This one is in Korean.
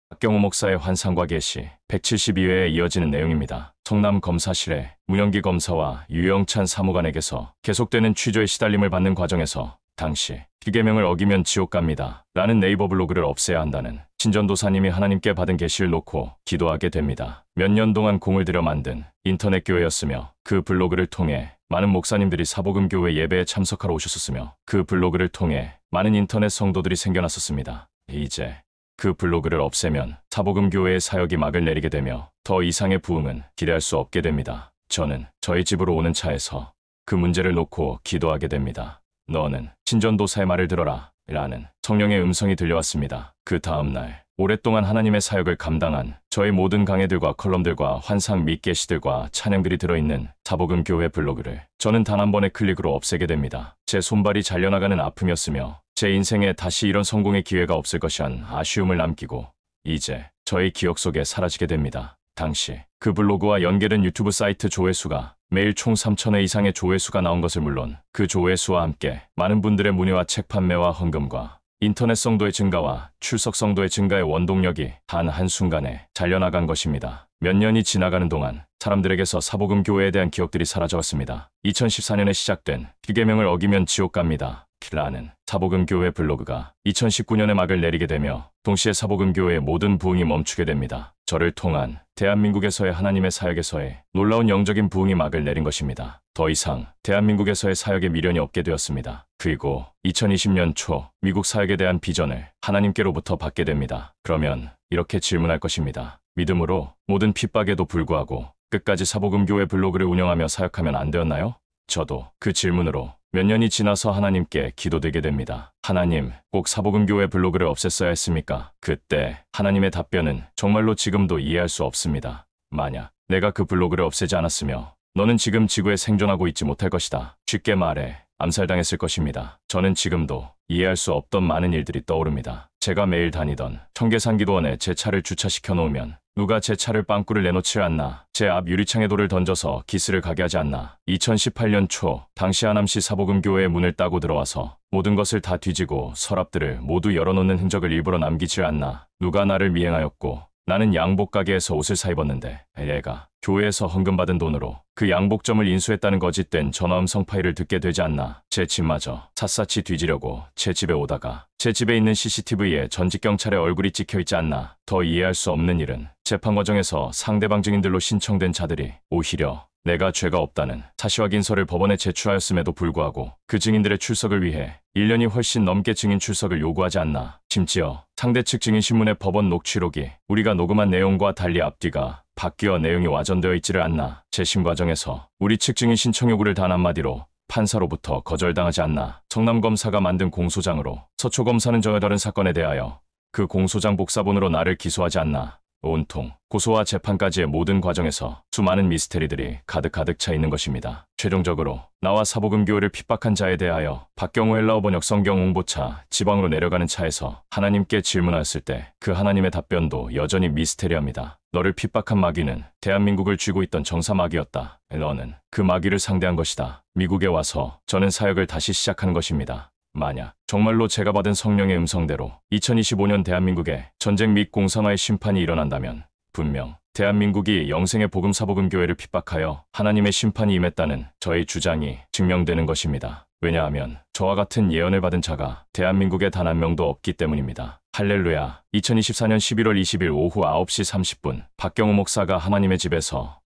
박경우 목사의 환상과 계시 172회에 이어지는 내용입니다. 성남 검사실의 문영기 검사와 유영찬 사무관에게서 계속되는 취조에 시달림을 받는 과정에서 당시 기계명을 어기면 지옥 갑니다 라는 네이버 블로그를 없애야 한다는 신전도사님이 하나님께 받은 계시를 놓고 기도하게 됩니다. 몇 년 동안 공을 들여 만든 인터넷 교회였으며 그 블로그를 통해 많은 목사님들이 사복음교회 예배에 참석하러 오셨었으며 그 블로그를 통해 많은 인터넷 성도들이 생겨났었습니다. 이제 그 블로그를 없애면 사복음교회의 사역이 막을 내리게 되며 더 이상의 부흥은 기대할 수 없게 됩니다. 저는 저희 집으로 오는 차에서 그 문제를 놓고 기도하게 됩니다. 너는 신전도사의 말을 들어라 라는 성령의 음성이 들려왔습니다. 그 다음날 오랫동안 하나님의 사역을 감당한 저의 모든 강해들과 컬럼들과 환상 및 계시들과 찬양들이 들어있는 사복음교회 블로그를 저는 단 한 번의 클릭으로 없애게 됩니다. 제 손발이 잘려나가는 아픔이었으며 제 인생에 다시 이런 성공의 기회가 없을 것이란 아쉬움을 남기고 이제 저의 기억 속에 사라지게 됩니다. 당시 그 블로그와 연계된 유튜브 사이트 조회수가 매일 총 3,000회 이상의 조회수가 나온 것을 물론 그 조회수와 함께 많은 분들의 문의와 책 판매와 헌금과 인터넷 성도의 증가와 출석 성도의 증가의 원동력이 단 한순간에 잘려나간 것입니다. 몇 년이 지나가는 동안 사람들에게서 사복음 교회에 대한 기억들이 사라져갔습니다. 2014년에 시작된 기계명을 어기면 지옥 갑니다 라는 사복음교회 블로그가 2019년에 막을 내리게 되며 동시에 사복음교회의 모든 부흥이 멈추게 됩니다. 저를 통한 대한민국에서의 하나님의 사역에서의 놀라운 영적인 부흥이 막을 내린 것입니다. 더 이상 대한민국에서의 사역에 미련이 없게 되었습니다. 그리고 2020년 초 미국 사역에 대한 비전을 하나님께로부터 받게 됩니다. 그러면 이렇게 질문할 것입니다. 믿음으로 모든 핍박에도 불구하고 끝까지 사복음교회 블로그를 운영하며 사역하면 안 되었나요? 저도 그 질문으로 몇 년이 지나서 하나님께 기도드리게 됩니다. 하나님, 꼭 사복음교회 블로그를 없앴어야 했습니까? 그때 하나님의 답변은 정말로 지금도 이해할 수 없습니다. 만약 내가 그 블로그를 없애지 않았으며 너는 지금 지구에 생존하고 있지 못할 것이다. 쉽게 말해 암살당했을 것입니다. 저는 지금도 이해할 수 없던 많은 일들이 떠오릅니다. 제가 매일 다니던 청계산기도원에 제 차를 주차시켜 놓으면 누가 제 차를 빵꾸를 내놓지 않나, 제 앞 유리창에 돌을 던져서 기스를 가게 하지 않나. 2018년 초 당시 하남시 사복음교회의 문을 따고 들어와서 모든 것을 다 뒤지고 서랍들을 모두 열어놓는 흔적을 일부러 남기지 않나. 누가 나를 미행하였고 나는 양복 가게에서 옷을 사 입었는데 얘가 교회에서 헌금받은 돈으로 그 양복점을 인수했다는 거짓된 전화음성 파일을 듣게 되지 않나. 제 집마저 샅샅이 뒤지려고 제 집에 오다가 제 집에 있는 CCTV에 전직 경찰의 얼굴이 찍혀있지 않나. 더 이해할 수 없는 일은 재판 과정에서 상대방 증인들로 신청된 자들이 오히려 내가 죄가 없다는 사실확인서를 법원에 제출하였음에도 불구하고 그 증인들의 출석을 위해 1년이 훨씬 넘게 증인 출석을 요구하지 않나. 심지어 상대 측 증인 신문의 법원 녹취록이 우리가 녹음한 내용과 달리 앞뒤가 바뀌어 내용이 와전되어 있지를 않나. 재심 과정에서 우리 측 증인 신청 요구를 단 한마디로 판사로부터 거절당하지 않나. 성남검사가 만든 공소장으로 서초검사는 전혀 다른 사건에 대하여 그 공소장 복사본으로 나를 기소하지 않나. 온통 고소와 재판까지의 모든 과정에서 수많은 미스테리들이 가득 차 있는 것입니다. 최종적으로 나와 사복음교회를 핍박한 자에 대하여 박경우 헬라어 번역 성경 홍보차 지방으로 내려가는 차에서 하나님께 질문하였을 때 그 하나님의 답변도 여전히 미스테리합니다. 너를 핍박한 마귀는 대한민국을 쥐고 있던 정사 마귀였다. 너는 그 마귀를 상대한 것이다. 미국에 와서 저는 사역을 다시 시작하는 것입니다. 만약 정말로 제가 받은 성령의 음성대로 2025년 대한민국에 전쟁 및 공산화의 심판이 일어난다면 분명 대한민국이 영생의 복음 사복음교회를 핍박하여 하나님의 심판이 임했다는 저의 주장이 증명되는 것입니다. 왜냐하면 저와 같은 예언을 받은 자가 대한민국에 단 한 명도 없기 때문입니다. 할렐루야. 2024년 11월 20일 오후 9시 30분 박경우 목사가 하나님의 집에서